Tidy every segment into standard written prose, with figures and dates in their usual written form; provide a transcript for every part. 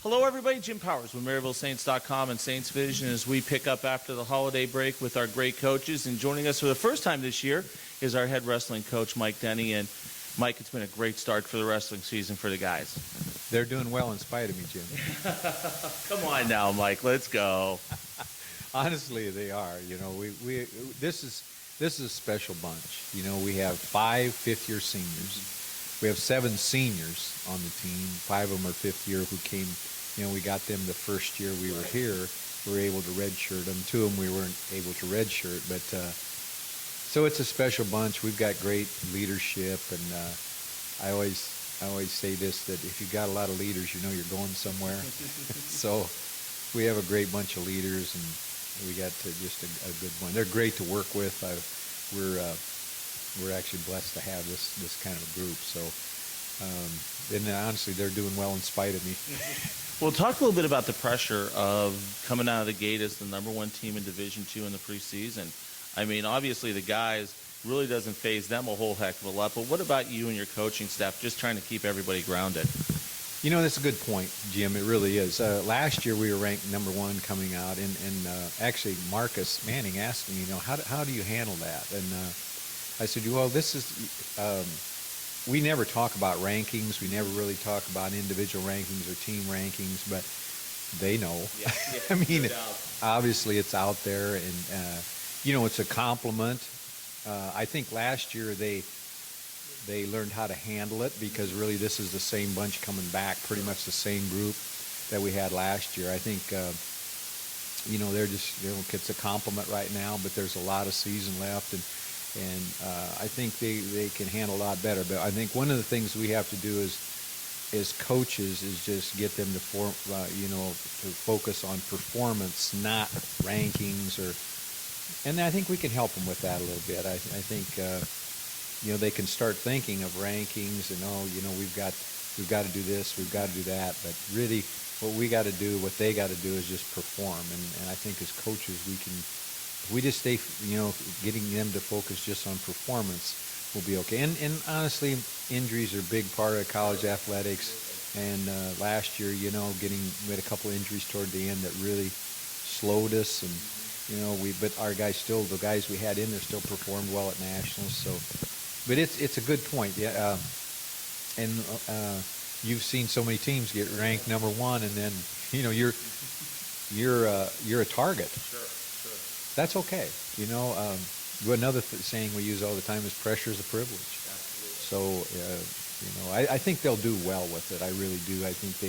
Hello, everybody. Jim Powers with MaryvilleSaints.com and Saints Vision as we pick up after the holiday break with our great coaches. And joining us for the first time this year is our head wrestling coach, Mike Denney. And Mike, it's been a great start for the wrestling season for the guys. They're doing well in spite of me, Jim. Come on now, Mike. Let's go. Honestly, they are. You know, this is a special bunch. You know, we have 5 fifth-year seniors. We have 7 seniors on the team. 5 of them are fifth year who came. You know, we got them the first year we were here. We were able to redshirt them. 2 of them we weren't able to redshirt, but so it's a special bunch. We've got great leadership, and I always say this, that if you've got a lot of leaders, you know you're going somewhere. So we have a great bunch of leaders, and we got just a good one. They're great to work with. We're actually blessed to have this kind of a group. So, and honestly, they're doing well in spite of me. Well, talk a little bit about the pressure of coming out of the gate as the #1 team in Division II in the preseason. I mean, obviously the guys really doesn't faze them a whole heck of a lot, but what about you and your coaching staff just trying to keep everybody grounded? You know, that's a good point, Jim. It really is. Last year we were ranked #1 coming out, and actually Marcus Manning asked me, you know, how do you handle that? And I said, well, this is, we never talk about rankings. We never really talk about individual rankings or team rankings, but they know. Yeah, I mean, no doubt. obviously it's out there, and, you know, it's a compliment. I think last year they learned how to handle it, because really this is the same bunch coming back, pretty much the same group that we had last year. I think, you know, they're just, you know, it's a compliment right now, but there's a lot of season left, and I think they can handle a lot better. But I think one of the things we have to do as coaches is just get them to you know, to focus on performance, not rankings, and I think we can help them with that a little bit. I think you know, they can start thinking of rankings and, oh, you know, we've got to do this, we've got to do that, but really what we got to do, what they got to do is just perform. And I think as coaches if we just stay, you know, getting them to focus just on performance, we'll be okay. And honestly, injuries are a big part of college athletics. And last year, you know, we had a couple injuries toward the end that really slowed us. And you know, but our guys the guys we had in there still performed well at nationals. So, but it's a good point. Yeah, and you've seen so many teams get ranked #1, and then you know you're a target. Sure. That's okay. You know, another saying we use all the time is pressure is a privilege. Absolutely. So, you know, I think they'll do well with it. I really do. I think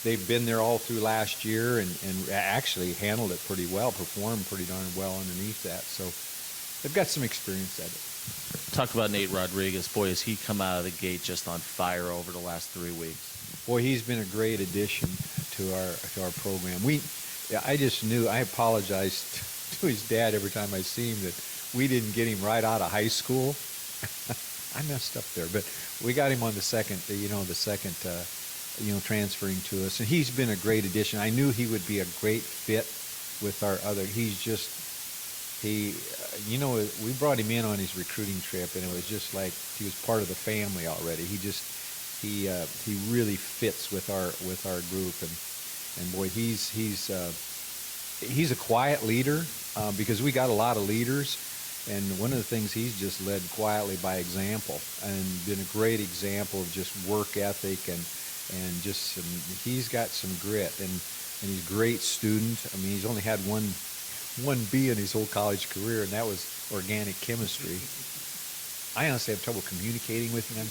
they've been there all through last year and actually handled it pretty well, performed pretty darn well underneath that. So they've got some experience at it. Talk about Nate Rodriguez. Boy, has he come out of the gate just on fire over the last 3 weeks. Boy, he's been a great addition to our program. I just knew, I apologized to his dad every time I see him that we didn't get him right out of high school. I messed up there, but we got him on the second transferring to us, and he's been a great addition. I knew he would be a great fit with our other. You know, we brought him in on his recruiting trip, and it was just like he was part of the family already. He really fits with our group, and boy, he's a quiet leader, because we got a lot of leaders, and one of the things he's just led quietly by example, and been a great example of just work ethic and just he's got some grit, and he's a great student. I mean, he's only had one B in his whole college career, and that was organic chemistry. I honestly have trouble communicating with him.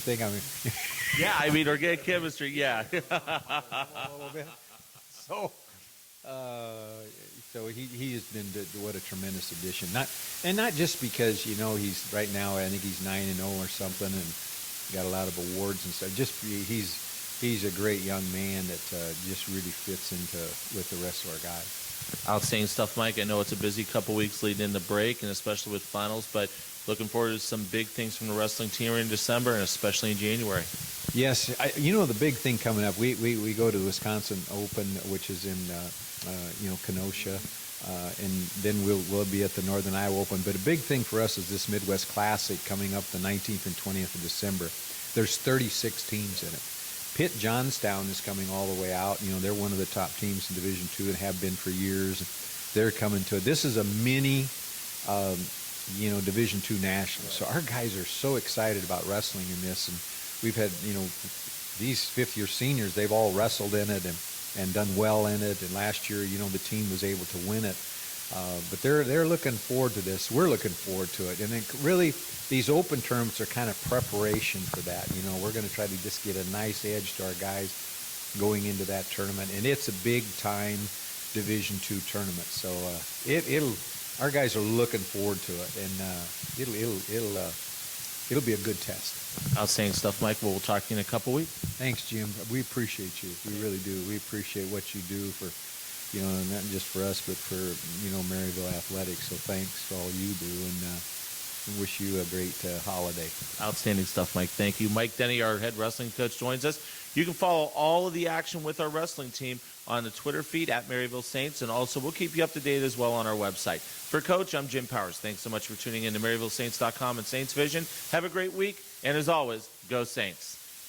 Yeah, I mean, organic chemistry, yeah. A little bit. So he has been what a tremendous addition. Not just because, you know, he's right now, I think he's 9-0 or something, and got a lot of awards and stuff. Just he's a great young man that just really fits with the rest of our guys. Outstanding stuff, Mike. I know it's a busy couple weeks leading into break, and especially with finals, but looking forward to some big things from the wrestling team in December, and especially in January. Yes, you know, the big thing coming up, we go to the Wisconsin Open, which is in Kenosha, and then we'll be at the Northern Iowa Open. But a big thing for us is this Midwest Classic coming up the 19th and 20th of December. There's 36 teams in it. Pitt Johnstown is coming all the way out. They're one of the top teams in Division II and have been for years. They're coming to it. This is a mini, Division II national. So our guys are so excited about wrestling in this, and we've had, these fifth-year seniors, they've all wrestled in it and done well in it. And last year, the team was able to win it. But they're looking forward to this. We're looking forward to it. And then really, these open tournaments are kind of preparation for that. We're going to try to just get a nice edge to our guys going into that tournament. And it's a big-time Division II tournament. So our guys are looking forward to it, and it'll be a good test. Outstanding stuff, Mike. We'll talk to you in a couple weeks. Thanks, Jim. We appreciate you. We really do. We appreciate what you do for, not just for us, but for, Maryville Athletics. So thanks for all you do, and wish you a great holiday. Outstanding stuff, Mike. Thank you. Mike Denney, our head wrestling coach, joins us. You can follow all of the action with our wrestling team on the Twitter feed at Maryville Saints, and also we'll keep you up to date as well on our website. For Coach, I'm Jim Powers. Thanks so much for tuning in to MaryvilleSaints.com and Saints Vision. Have a great week, and as always, go Saints.